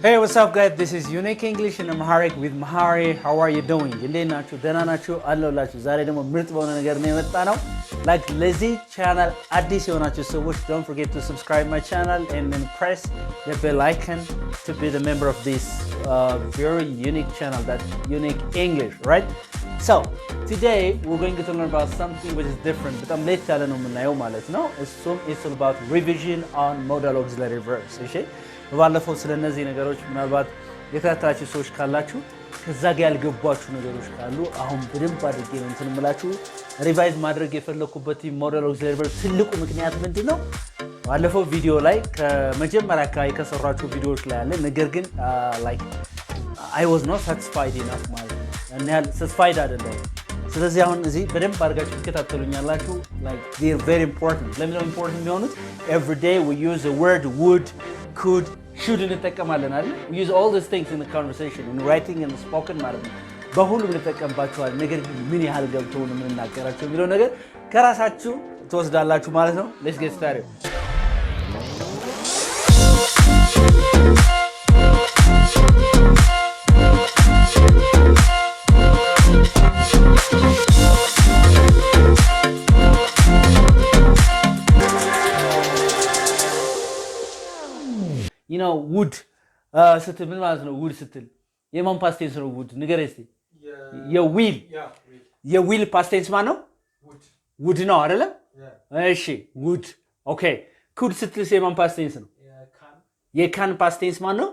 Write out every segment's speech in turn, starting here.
Hey, what's up, guys? This is Unique English in Amharic with Mahari. How are you doing? እንዴት ናችሁ? ደህና ናችሁ? አለሁላችሁ። ዛሬ ደግሞ ምርጥ በሆነ ነገር ነው የመጣ ነው። Like ለዚህ ቻናል አዲስ የሆናችሁ ሰዎች don't forget to subscribe my channel and then press the bell icon to be the member of this very unique channel, that's Unique English, right? So today we're going to learn about something which is different. በጣም ለየት ያለ ነው የምናየው ማለት ነው። እሱም it's all about revision on modal auxiliary verbs. እሺ ባለፈው ስለነዚህ ነገሮች ምናልባት የተከታተላችሁ ሰዎች ካላችሁ ከዛ ጋር ያልገባችሁ ነገሮች ካሉ አሁን በደንብ አድርጌ ነው እንትን እምላችሁ ሪቫይዝ ማድረግ የፈለኩበት ሞዴል ኦክሲለሪ ቨርብ ትልቁ ምክንያት ምንድነው? ባለፈው ቪዲዮ ላይ ከመጀመሪያ አካባቢ ከሰራችሁ ቪዲዮዎች ላይ አለ ነገር ግን like I was not satisfied enough ማለት ነው እና satisfied አይደለም። ስለዚህ አሁን እዚህ በደንብ አድርጋችሁ ትከታተሉኛላችሁ like they are very important. ለምን ነው important የሚሆኑት? Every day we use the word would, could, should እንጠቀማለን አይደል? We use all these things in the conversation, in writing and spoken ማለት ነው። በሁሉም እንጠቀምባቸዋለን። ነገር ግን ምን ያህል ገብተው ነው የምንናገራቸው የሚለው ነገር ከራሳችሁ ትወስዳላችሁ ማለት ነው። Let's get started. You know would ስትል ምን ማለት ነው? would ስትል የማን ፓስት ቴንስ ነው? would ንገረኝ እስቲ። የዊል የዊል ፓስት ቴንስ ማን ነው? would ነው አይደለም? እሺ would ኦኬ። could ስትል የማን ፓስት ቴንስ ነው? የካን ፓስት ቴንስ ማን ነው?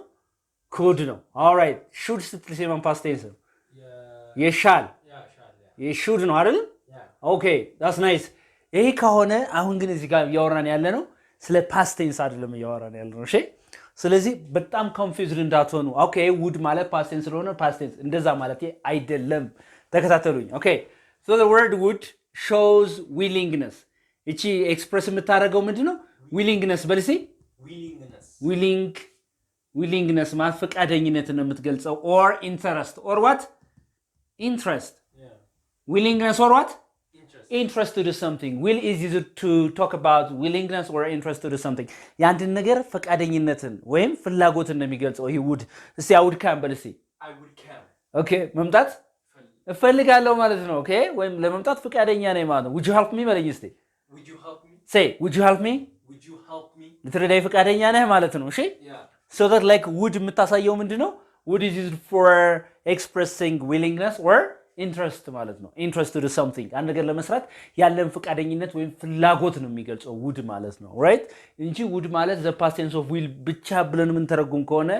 could ነው። ኦልራይት should ስትል የማን ፓስት ቴንስ ነው? የሻል የሹድ ነው አይደለም? ኦኬ that's nice። ይሄ ከሆነ አሁን ግን እዚህ ጋር እያወራን ያለ ነው ስለ ፓስት ቴንስ አይደለም እያወራን ያለ ነው። እሺ ስለዚህ በጣም ኮንፊውዝድ እንዳትሆኑ። ኦኬ ውድ ማለት ፓስት ቴንስ ስለሆነ ፓስት ቴንስ እንደዛ ማለት አይደለም። ተከታተሉኝ። ኦኬ so the word would shows willingness። እቺ ኤክስፕረስ የምታደርገው ምንድነው? willingness በልሲ willingness ማለት ፈቃደኝነትን ነው የምትገልጸው or interest or what? interest. willingness or what? interest to do something. will is used to talk about willingness or interest to do something. ያንድን ነገር ፈቃደኝነትን ወይም ፍላጎትን ነው የሚገልጸው ይሄ would። እስቲ I would come በል እስቲ። I would come። ኦኬ መምጣት እፈልጋለሁ ማለት ነው። ኦኬ ወይም ለመምጣት ፈቃደኛ ነኝ ማለት ነው። would you help me በለኝ እስቲ። would you help me? say would you help me? would you help me? ልትረዳኝ ፈቃደኛ ነህ ማለት ነው። እሺ so that like would የምታሳየው ምንድነው? would is used for expressing willingness or interest ማለት ነው። interest to do something አንድ ነገር ለመስራት ያለን ፈቃደኝነት ወይም ፍላጎት ነው የሚገልጸው would ማለት ነው። right እንጂ would ማለት the past tense of will ብቻ ብለን ምን ተረጉም ከሆነ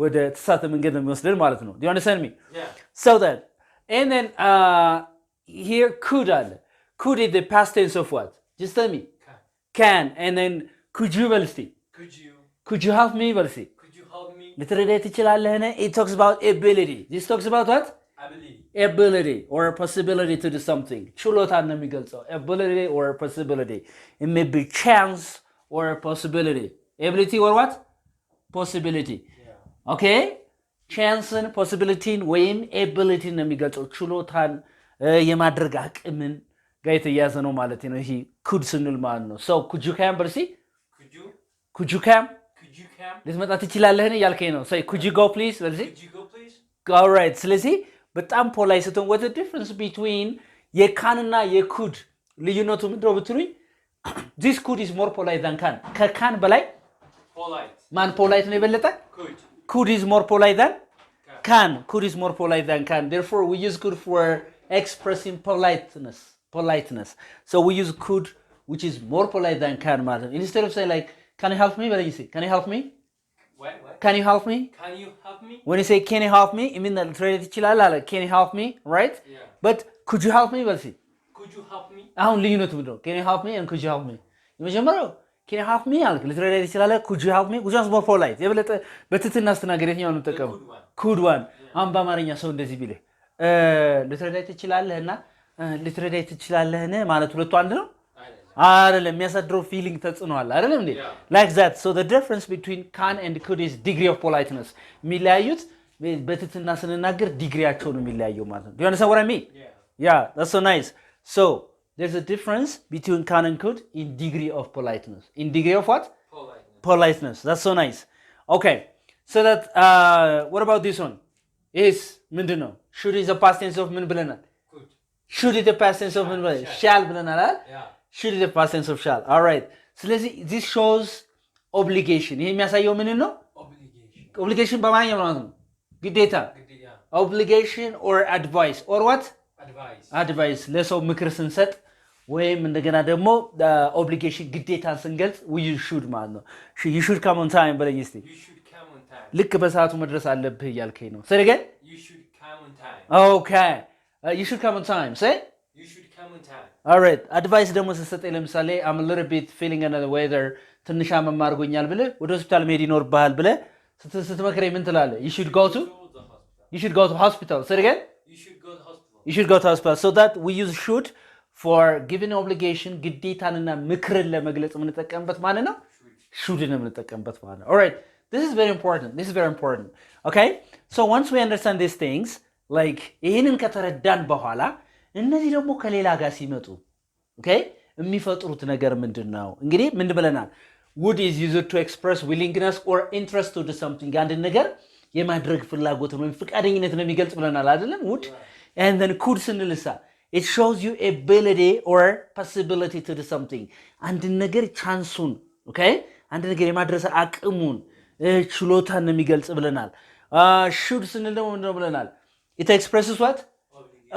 ወደ ተሳተ መንገድ ነው የሚወስደን ማለት ነው። do you understand me? yeah. so that and then here could አለ could is the past tense of what? just tell me. can and then could you በል እስቲ። could you help me በል እስቲ። could you help me? ልትረዳኝ ትችላለህ? it talks about ability. this talks about what? ability or possibility to do something. ችሎታን ነው የሚገልጸው ability or possibility. it may be chance or possibility. ability or what? possibility. yeah. okay chance and possibility ወይም ability ነው የሚገልጸው ችሎታን የማድረግ አቅምን ጋር የተያያዘ ነው ማለት ነው። ይሄ could ስንል ማለት ነው። so could you come በርሲ could you come ልትመጣ ትችላለህ ያልከኝ ነው። say could you go please በርሲ all right ስለዚህ በጣም ፖላይት ስትሆን what the difference between የካን እና የኩድ ልዩነቱ ምንድነው ብትሉኝ this could is more polite than can። ከካን በላይ polite ማን ፖላይት ነው የበለጠ? could is more polite than can. could is more polite than can. therefore we use could for expressing politeness. so we use could which is more polite than can ማለት ነው. instead of saying like can you help me በለኝ እስኪ can you help me? What? Can you help me? Can you help me? When you say can you help me, you mean that ትረዳኝ ትችላለህ አለ can you help me, right? Yeah. But could you help me በል እስኪ could you help me? አሁን ልዩነቱ ምንድነው? can you help me and could you help me? የመጀመሪያው can you help me አልክ ልትረዳኝ ትችላለህ። could you help me which is more polite የበለጠ በትህትና ስትናገር የትኛውን ነው የምትጠቀመው? could one. አሁን በአማርኛ ሰው እንደዚህ ቢልህ ልትረዳኝ ትችላለህና ልትረዳኝ ትችላለህን ማለት ሁለቱ አንድ ነው አይደለም። የሚያሳድረው ፊሊንግ ተጽዕኖ አለ አይደለም እንዴ? like that. so the difference between can and could is degree of politeness. የሚለያዩት በትህትና ስንናገር ዲግሪያቸው ነው የሚለያየው ማለት ነው። do you understand what I mean? yeah that's so nice. so there's a difference between can and could in degree of politeness. In degree of what? Politeness. That's so nice. Okay. So that what about this one? Is ምንድነው? Should is the past tense of ምን ብለናል? Should is the past tense of ምን ብለናል? Shall ብለናል አይደል? Should is the past tense of shall. All right. ስለዚህ this shows obligation. ይሄ የሚያሳየው ምን ነው? Obligation በማንኛው ማለት ነው? ግዴታ obligation or advice or what? Advice ለሰው ምክር ስንሰጥ ወይም እንደገና ደግሞ obligation ግዴታን ስንገልጽ we should ማለት ነው you should come on time በለኝ እስቲ ልክ በሰዓቱ መድረስ አለብህ እያልከኝ ነው say again you should come on time okay you should come on time say you should come on time all right advice ደግሞ ስሰጠኝ ለምሳሌ I'm a little bit feeling under the weather ትንሽ አመም አድርጎኛል ብለህ ወደ ሆስፒታል መሄድ ይኖርብሃል ብለህ ስትመክረኝ ምን ትላለህ you should go to hospital say again you should go to hospital so that we use should for giving obligation ግዴታንና ምክርን ለመግለጽ የምንጠቀምበት ማለት ነው should ነው የምንጠቀምበት ማለት ነው all right this is very important okay so once we understand these things like ይሄንን ከተረዳን በኋላ እነዚህ ደግሞ ከሌላ ጋር ሲመጡ okay የሚፈጥሩት ነገር ምንድነው እንግዲህ ምን ብለናል would is used to express willingness or interest to do something አንድ ነገር የማድረግ ፍላጎት ነው ፍቃደኝነት ነው የሚገልጽ ብለናል አይደለም would and then could ስንልሳ it shows you ability or possibility to do something አንድ ነገር ቻንሱን okay አንድ ነገር የማድረስ አቅሙን ችሎታን ነው የሚገልጽ ብለናል should ስንል ደግሞ ምንድነው ብለናል it expresses what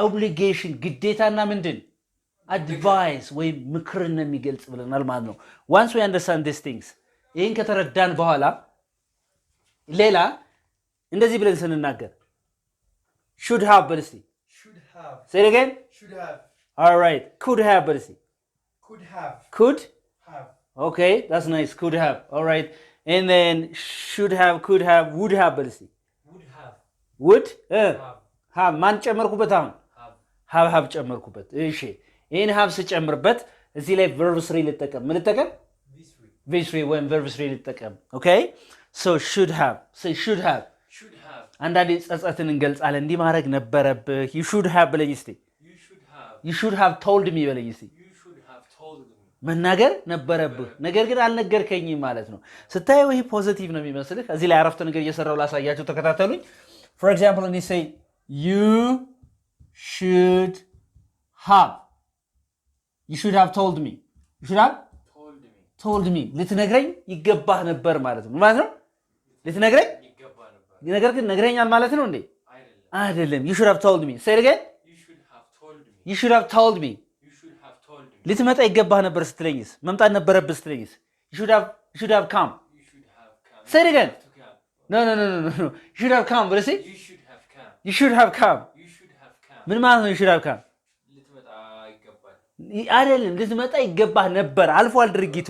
obligation ግዴታና ምንድን advice ወይ ምክርን ነው የሚገልጽ ብለናል ማለት ነው once we understand these things ይሄን ከተረዳን በኋላ ሌላ እንደዚህ ብለን ስንናገር should have በልሲ should have say it again should have all right could have በልሲ could have okay that's nice could have all right and then should have could have would have በልሲ would have ማን ጨመርኩበት አሁን have ጨመርኩበት እሺ ይሄን have ስጨምርበት እዚህ ላይ verb 3 ልጠቀም ምን ልጠቀም v3 ወይም verb 3 ልጠቀም okay so should have say should have አንዳንዴ ጸጸትን እንገልጻለን እንዲህ ማድረግ ነበረብህ you should have በለኝ እስቲ you should have told me በለኝ እስቲ መናገር ነበረብህ ነገር ግን አልነገርከኝም ማለት ነው ስታየው ይሄ ፖዚቲቭ ነው የሚመስልህ እዚህ ላይ አረፍተ ነገር እየሰራው ላሳያችሁ ተከታተሉኝ for example let me say you should have told me you should have told me ልትነግረኝ ይገባህ ነበር ማለት ነው ማለት ነው ልትነግረኝ ነገር ግን ነግረኛል ማለት ነው እንዴ አይደለም you should have told me say it again you should have told me ልትመጣ ይገባህ ነበር ስትለኝስ መምጣት ነበረብህ ስትለኝስ you should have come say it again no you should have come what is it you should have come ምን ማለት ነው you should have come አይደለም ልትመጣ ይገባህ ነበር አልፏል ድርጊቱ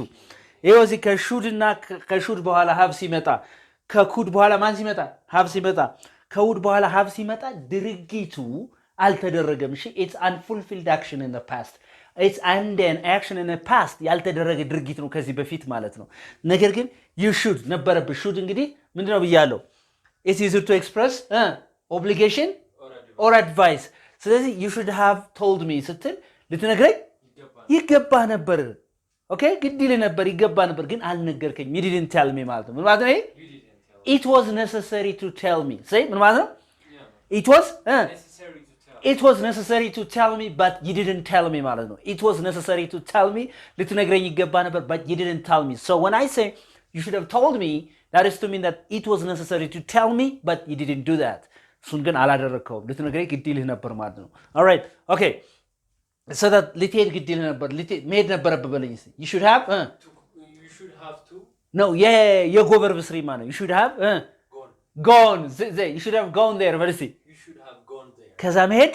ይሄው እዚህ ከሹድ እና ከሹድ በኋላ have ሲመጣ ከኩድ በኋላ ማን ሲመጣ have ሲመጣ ከውድ በኋላ have ሲመጣ ድርጊቱ አልተደረገም እሺ it's unfulfilled action in the past it's an action in the past ያልተደረገ ድርጊት ነው ከዚህ በፊት ማለት ነው ነገር ግን you should ነበረብህ should እንግዲህ ምንድነው ብያለሁ it's used to express obligation or advice ስለዚህ you should have told me ስትል ልትነግረኝ ይገባህ ነበር ኦኬ ግድ ይል ነበር ይገባህ ነበር ግን አልነገርከኝ you didn't tell me ማለት ነው ምን ማለት ነው it was necessary to tell me say ምን ማለት ነው it was necessary to tell me but you didn't tell me ማለት ነው it was necessary to tell me ልትነግረኝ ይገባህ ነበር but you didn't tell me so when I say you should have told me that is to mean that it was necessary to tell me but you didn't do that እሱን ግን አላደረከውም ልትነግረኝ ግድ ይልህ ነበር ማለት ነው all right okay so that ልትሄድ ግድ ይልህ ነበር መሄድ ነበረብህ በለኝ you should have to no you go verb 3 ማለት you should have gone you should have gone there versi you should have gone there ከዛ መሄድ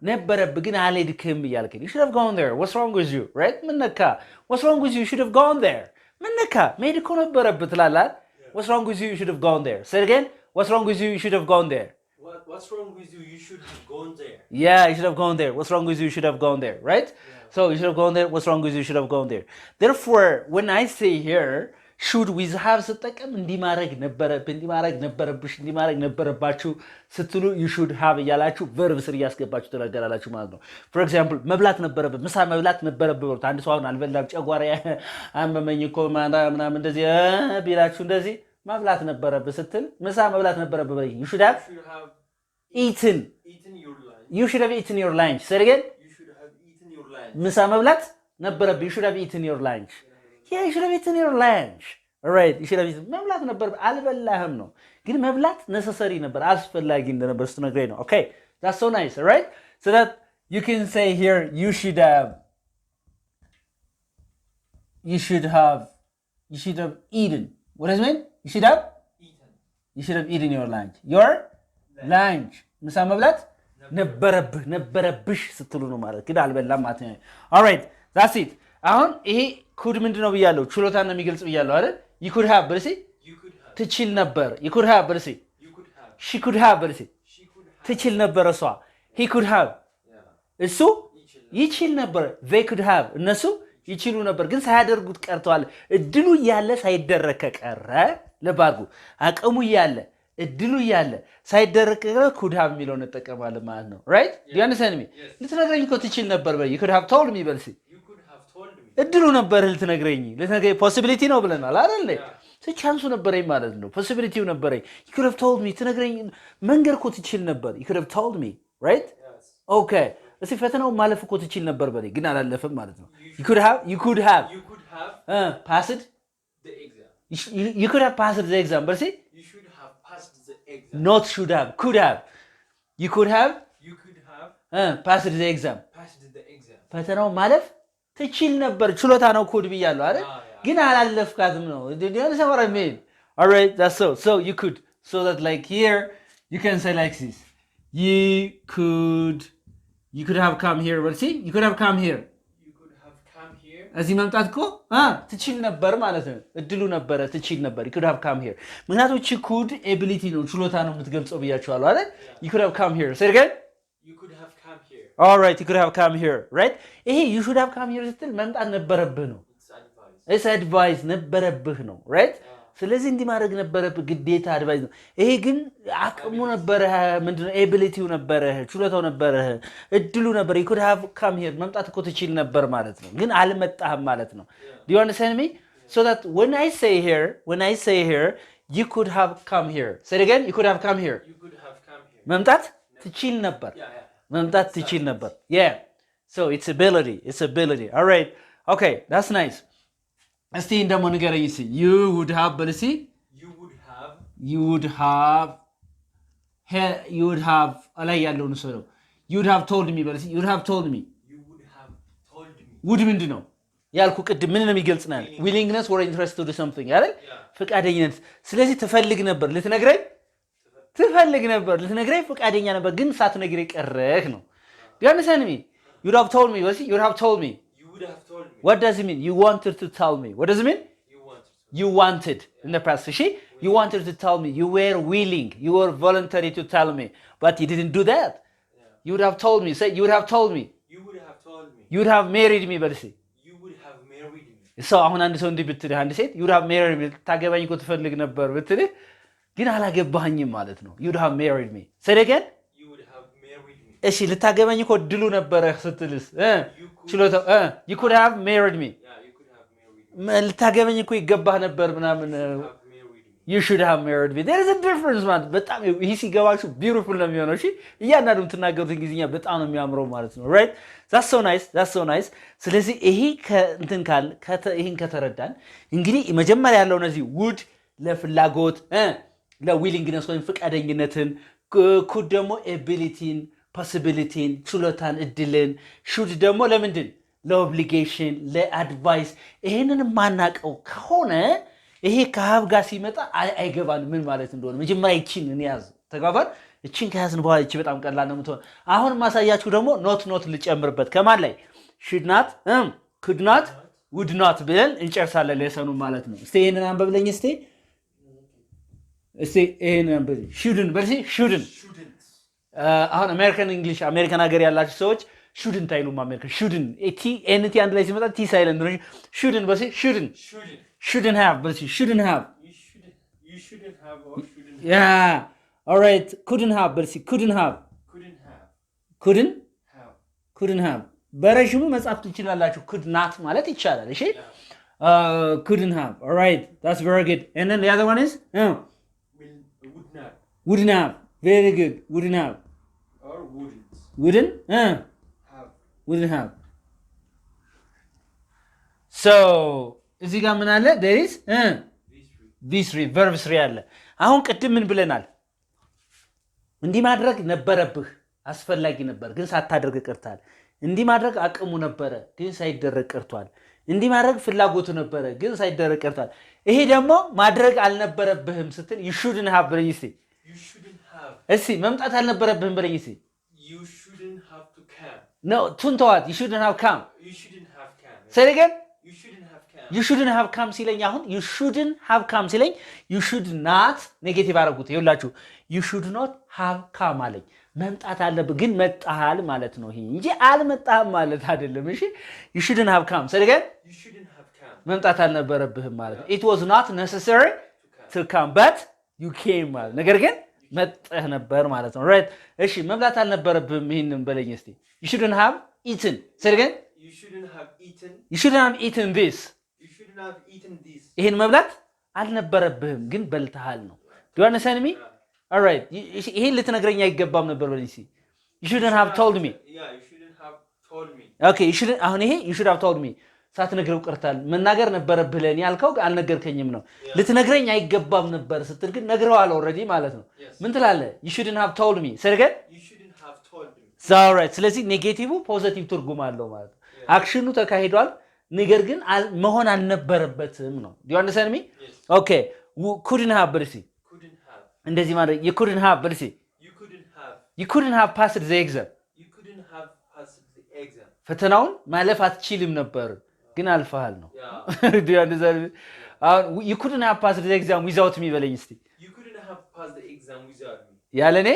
ነበረብህ ግን አልሄድክም እያልከኝ you should have gone there what's wrong with you right ምንነካ what's wrong with you you should have gone there ምንነካ መሄድ እኮ ነበረብህ ትላለህ what's wrong with you you should have gone there say it again what's wrong with you you should have gone there what's wrong with you you should have gone there yeah you should have gone there what's wrong with you you should have gone there right so you should have gone there what's wrong with you you should have gone there therefore when I say here should with have ስትጠቀም እንዲማረግ ነበረብሽ እንዲማረግ ነበረባችሁ ስትሉ you should have እያላችሁ verb ስር ያስገባችሁ ተናገራላችሁ ማለት ነው for example መብላት ነበረብህ ምሳ መብላት ነበረብህ አንድ ሰው አሁን አልበላም ጨጓራ አመመኝ እኮ ምናምን እንደዚህ ቢላችሁ እንደዚህ መብላት ነበረብህ ስትል ምሳ መብላት ነበረብህ በይ you should have eaten you should have eaten your lunch say it again ምሳ መብላት ነበረብህ you should have eaten your lunch yeah you should have eaten your lunch all right you should have eaten መብላት ነበረብህ አልበላህም ነው ግን መብላት necessary ነበር አስፈላጊ እንደነበር ስትነግረኝ ነው okay that's so nice all right so that you can say here you should have eaten what does it mean you should have eaten your lunch your lunch ምሳ መብላት ነበረብሽ ስትሉ ነው ማለት ግን አልበላም ማለት ነው all right that's it አሁን ይሄ could ምንድነው ብያለሁ ችሎታን ነው የሚገልጽ ብያለሁ አይደል you could have በርሲ ትችል ነበር you could have በርሲ she could have በርሲ ትችል ነበር እሷ he could have እሱ ይችል ነበር they could have እነሱ ይችሉ ነበር ግን ሳያደርጉት ቀርተዋል እድሉ ያለ ሳይደረክ ቀረ ለባርጉ አቀሙ ያለ እድሉ ያለ ሳይደረክ could have የሚለውን ተጠቀማለን ማለት ነው right do you understand me ልትነግረኝ እኮ ትችል ነበር በይ you could have told me በልሲ እድሉ ነበር ልትነግረኝ possibility ነው ብለናል አይደል ቻንሱ ነበረኝ ማለት ነው possibilityው ነበረኝ you could have told me ትነግረኝ መንገር እኮ ትችል ነበር you could have told me right okay እስቲ ፈተናው ማለፍ እኮ ትችል ነበር በይ ግን አላለፈም ማለት ነው you could have passed the exam you could have passed the exam በልሲ you should have passed the exam not should have could have you could have passed the exam ፈተናው ማለፍ ትችል ነበር ችሎታ ነው ኮድ ብያለሁ አይደል ግን አላለፍካትም ነው እንደዚህ what I mean all right that's so you could so that like here you can say like this you could have come here but see you could have come here እዚህ መምጣት እኮ ትችል ነበር ማለት ነው እድሉ ነበረ ትችል ነበር you could have come here ምክንያቱም could ability ነው ችሎታ ነው የምትገልጸው ብያችኋለሁ አይደል you could have come here say it again you could have come here all right you could have come here right ይሄ you should have come here ስትል መምጣት ነበረብህ ነው it's advice ነበረብህ ነው right ስለዚህ እንዲህ ማድረግ ነበረብህ ግዴታ advice ነው ይሄ ግን አቅሙ ነበረ ምንድነው abilityው ነበረ ችሎታው ነበረ እድሉ ነበር you could have come here መምጣት እኮ ትችል ነበር ማለት ነው ግን አልመጣህም ማለት ነው do you understand me so that when I say here you could have come here say it again you could have come here መምጣት ትችል ነበር መምጣት ትችል ነበር yeah so it's ability all right okay that's nice እስቲ እንደሞ ንገረኝ እስቲ you would have በልሲ you would have አላይ ያለውን ሰው you would have told me በልሲ you would have told me would ምንድነው ያልኩ ቅድም ምን ነው የሚገልጽናል willingness or interest to do something አይደል ፍቃደኝነት ስለዚህ ትፈልግ ነበር ልትነግረኝ ፍቃደኛ ነበር ግን ሳትነግረኝ ቀረህ ነው do you understand me you would have told me በልሲ you would have told me what does it mean you wanted to tell me what does it mean you wanted in the past you wanted to tell me you were willing you were voluntary to tell me but you didn't do that you would have told me say you would have told me you would have married me but say you would have married me so አሁን አንድ ሰው እንዲህ ብትልህ አንድ ሴት you would have married me ታገባኝ እኮ ትፈልግ ነበር ብትልህ ግን አላገባኝም ማለት ነው you would have married me say it again you would have married me እሺ ልታገባኝ እኮ ድሉ ነበር ስትልስ ችሎታው you could have married me ልታገባኝ እኮ ይገባህ ነበር ምናምን you should have married me there is a difference man በጣም ይሄ ሲገባችሁ beautiful ነው የሚሆነው እሺ እያንዳንዱም ትናገሩት እንግሊዝኛ በጣም ነው የሚያምረው ማለት ነው right that's so nice ስለዚህ ይሄ እንትን ካል ይሄን ከተረዳን እንግዲህ መጀመሪያ ያለው እነዚህ would ለፍላጎት ለዊሊንግነስ ወይም ፍቃደኝነትን could ደግሞ ability possibility ችሎታን እድልን should ደግሞ ለምንድን ለኦብሊጌሽን ለአድቫይስ ይሄንን ማናቀው ከሆነ ይሄ ከሀብ ጋር ሲመጣ አይገባን ምን ማለት እንደሆነ መጀመሪያ ይቺን እንያዝ ተግባባን እቺን ከያዝን በኋላ እቺ በጣም ቀላል ነው የምትሆን አሁን ማሳያችሁ ደግሞ ኖት ልጨምርበት ከማን ላይ should not could not would not ብለን እንጨርሳለን ለሰኑ ማለት ነው እስቲ ይሄንን አንበብልኝ እስቲ ይሄንን አንበብ shouldn't በልሲ shouldn't አሁን አሜሪካን እንግሊሽ አሜሪካን ሀገር ያላችሁ ሰዎች shouldn't አይሉም አሜሪካን shouldn't nt አንድ ላይ ሲመጣ t ሳይለንት ነው shouldn't በልሲ shouldn't have but you shouldn't have you shouldn't have or shouldn't have yeah all right couldn't have but you couldn't have በረጅሙ መጻፍ ትችላላችሁ could not ማለት ይቻላል እሺ couldn't have. All right, that's very good. And then the other one is wouldn't have. Very good. Wouldn't have. Or wouldn't. Wouldn't? Have. Wouldn't have. So እዚህ ጋር ምን አለ? there is V3 verb 3 አለ። አሁን ቅድም ምን ብለናል? እንዲህ ማድረግ ነበረብህ፣ አስፈላጊ ነበር፣ ግን ሳታደርግ ቀርታል። እንዲህ ማድረግ አቅሙ ነበረ፣ ግን ሳይደረግ ቀርቷል። እንዲህ ማድረግ ፍላጎቱ ነበረ፣ ግን ሳይደረግ ቀርቷል። ይሄ ደግሞ ማድረግ አልነበረብህም ስትል you shouldn't have ብለኝ እስቲ። You shouldn't have. እስቲ መምጣት አልነበረብህም ብለኝ እስቲ። You shouldn't have to come. No, ቱንተዋት you shouldn't have come. You shouldn't have come. Say it again. You shouldn't have come. You shouldn't have come ሲለኝ አሁን you shouldn't have come ሲለኝ you should not ኔጌቲቭ አደረጉት። ይኸውላችሁ you should not have come አለኝ። መምጣት አለብህ ግን መጣሃል ማለት ነው ይሄ እንጂ አልመጣህም ማለት አይደለም። እሺ you shouldn't have come. Say it again. You shouldn't have come. መምጣት አልነበረብህም ማለት ነው። It was not necessary to come but you came ማለት ነገር ግን መጣህ ነበር ማለት ነው። right እሺ መብላት አልነበረብህም ይሄንን በለኝ እስቲ። You shouldn't have eaten. Say it again. You shouldn't have eaten. You shouldn't have eaten this. You shouldn't have eaten this. ይሄን መብላት አልነበረብህም ግን በልተሃል ነው። Do you understand me? All right. ይሄን ልትነግረኝ አይገባም ነበር በለኝ እስቲ። You shouldn't have told me. Yeah, you shouldn't have told me. Okay, you shouldn't አሁን ይሄ you should have told me ሳትነግረው ቀርታል። መናገር ነበረብህ ለኔ ያልከው አልነገርከኝም ነው። ልትነግረኝ አይገባም ነበር ስትል ግን ነግረዋል ኦልሬዲ ማለት ነው። ምን ትላለህ? You shouldn't have told me. Say it again. You shouldn't have told me. All right. ስለዚህ ኔጌቲቭ ፖዚቲቭ ትርጉም አለው ማለት ነው። አክሽኑ ተካሂዷል ነገር ግን መሆን አልነበረበትም ነው። Do you understand me? Yes. Okay. Couldn't have በልሲ Couldn't have. እንደዚህ ማለት you couldn't have በልሲ You couldn't have. You couldn't have passed the exam. You couldn't have passed the exam. ፈተናውን ማለፍ አትችልም ነበር ግን አልፈሃል ነው። Yeah. Do you understand me? You couldn't have passed the exam without me በለኝ እስቲ። You couldn't have passed the exam without me. ያለኔ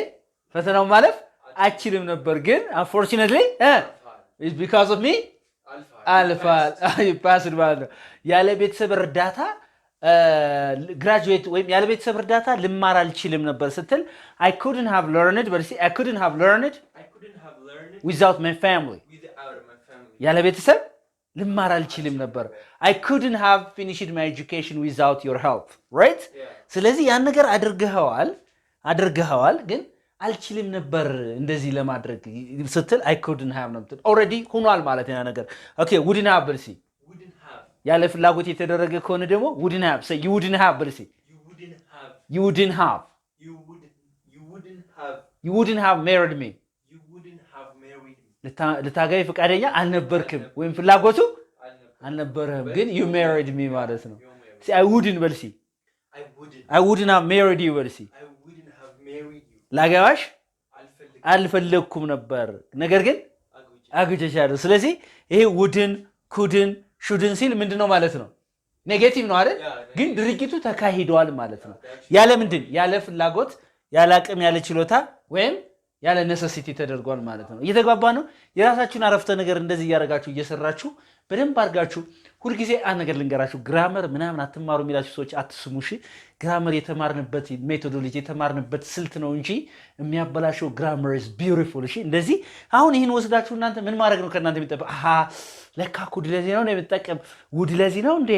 ፈተናውን ማለፍ አትችልም ነበር ግን unfortunately it's because of me አልፈሃል። you passed ማለት ነው። ያለ ቤተሰብ እርዳታ ግራጁዌት ወይም ያለ ቤተሰብ እርዳታ ልማር አልችልም ነበር ስትል I couldn't have learned but see I couldn't have learned without my family. Without my family. ያለ ቤተሰብ ልማር አልችልም ነበር። I couldn't have finished my education without your help. Right? Yeah. ስለዚህ ያን ነገር አድርገኸዋል ግን አልችልም ነበር እንደዚህ ለማድረግ ስትል I couldn't have ነው already ሆኗል ማለት ያ ነገር። Okay, wouldn't have በልሲ Wouldn't have. ያለ ፍላጎት የተደረገ ከሆነ ደግሞ wouldn't have. Say you wouldn't have በልሲ You wouldn't have. You wouldn't have. You wouldn't have. You wouldn't have married me. You wouldn't have married me. ልታገቢ ፈቃደኛ አልነበርክም ወይም ፍላጎቱ አልነበረም ግን you married me ማለት ነው። See I wouldn't በልሲ I wouldn't have married you በልሲ I wouldn't have married you. ላገባሽ አልፈለኩም ነበር ነገር ግን አግኝቼሻለሁ። ስለዚህ ይሄ wouldn't couldn't shouldn't ሲል ምንድነው ማለት ነው? ኔጌቲቭ ነው አይደል? ግን ድርጊቱ ተካሂዷል ማለት ነው። ያለ ምንድን? ያለ ፍላጎት፣ ያለ አቅም፣ ያለ ችሎታ ወይም ያለ necessity ተደርጓል ማለት ነው። እየተግባባ ነው። የራሳችሁን አረፍተ ነገር እንደዚህ ያረጋችሁ እየሰራችሁ በደንብ አድርጋችሁ ሁልጊዜ አንድ ነገር ልንገራችሁ፣ ግራመር ምናምን አትማሩ የሚላችሁ ሰዎች አትስሙ። እሺ ግራመር የተማርንበት ሜቶዶሎጂ የተማርንበት ስልት ነው እንጂ የሚያበላሸው ግራመር is beautiful። እሺ እንደዚህ አሁን ይሄን ወስዳችሁ እናንተ ምን ማድረግ ነው ከእናንተ የሚጠበቅ? አሃ ለካ ኩድ ለዚህ ነው የምትጠቀም ውድ ለዚህ ነው እንዴ?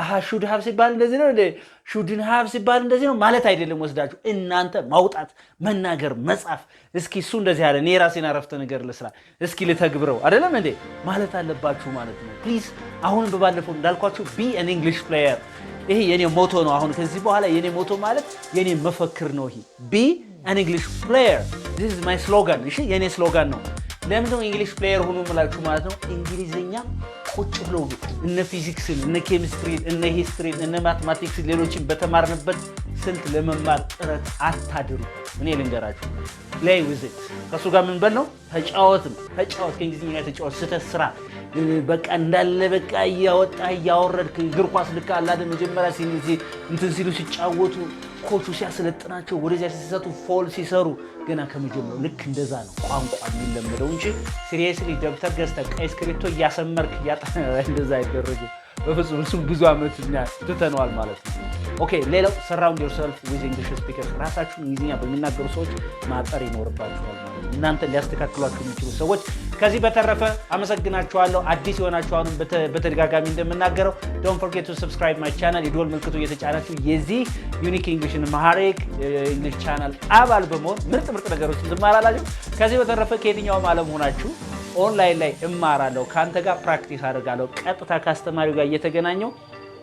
አሃ should have ሲባል እንደዚህ ነው እንዴ? shouldn't have ሲባል እንደዚህ ነው ማለት አይደለም። ወስዳችሁ እናንተ ማውጣት፣ መናገር፣ መጻፍ። እስኪ እሱ እንደዚህ ያለ እኔ ራሴን አረፍተ ነገር ልስራ እስኪ ልተግብረው አይደለም እንዴ ማለት አለባችሁ ማለት ነው። ፕሊዝ አሁን በባለፈው እንዳልኳችሁ be an English player። ይሄ የኔ ሞቶ ነው። አሁን ከዚህ በኋላ የኔ ሞቶ ማለት የኔ መፈክር ነው። ይሄ be an English player. this is my slogan። እሺ የኔ ስሎጋን ነው። ለምን ነው እንግሊሽ ፕሌየር ሆኖ ማለት ማለት ነው? እንግሊዘኛ ቁጭ ብሎ እነ ፊዚክስን፣ እነ ኬሚስትሪን፣ እነ ሂስትሪን፣ እነ ማትማቲክስን ሌሎችን በተማርንበት ስልት ለመማር ጥረት አታድሩ። እኔ ልንገራችሁ play with it። ከሱ ጋር ምን በል ነው? ተጫወት ነው። ተጫወት ከእንግሊዝኛ ተጫወት። ስተት ስራ በቃ እንዳለ በቃ እያወጣ እያወረድክ እግር ኳስ ልክ አለ አይደል? መጀመሪያ እንትን ሲሉ ሲጫወቱ ኮቹ ሲያሰለጥናቸው ወደዚያ ሲሰጡ ፎል ሲሰሩ ገና ከመጀመሪያው ልክ እንደዛ ነው ቋንቋ የሚለመደው እንጂ ሲሪየስሊ ደብተር ገዝተህ ቀይ እስክሪብቶ እያሰመርክ እንደዛ አይደረግም በፍጹም። እሱም ብዙ ዓመት ትተነዋል ማለት ነው። ኦኬ ሌላው surround yourself with English speakers ራሳችሁን እንግሊዝኛ በሚናገሩ ሰዎች ማጠር ይኖርባችኋል ማለት ነው እናንተ ሊያስተካክሏችሁ የሚችሉ ሰዎች ከዚህ በተረፈ አመሰግናችኋለሁ አዲስ የሆናችሁ አሁን በተደጋጋሚ እንደምናገረው don't forget to subscribe my channel የደወል ምልክቱ እየተጫናችሁ የዚህ ዩኒክ እንግሊሽን ማሃሬክ እንግሊሽ ቻናል አባል በመሆን ምርጥ ነገሮችን ትማራላችሁ ከዚህ በተረፈ ከየትኛውም ዓለም ሆናችሁ ኦንላይን ላይ እማራለሁ ካንተ ጋር ፕራክቲስ አደርጋለሁ ቀጥታ ካስተማሪው ጋር እየተገናኘው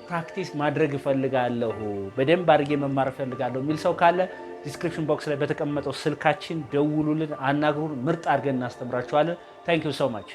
ፕራክቲስ ማድረግ እፈልጋለሁ በደንብ አድርጌ መማር እፈልጋለሁ የሚል ሰው ካለ ዲስክሪፕሽን ቦክስ ላይ በተቀመጠው ስልካችን ደውሉልን አናግሩን ምርጥ አድርገን እናስተምራችኋለን Thank you so much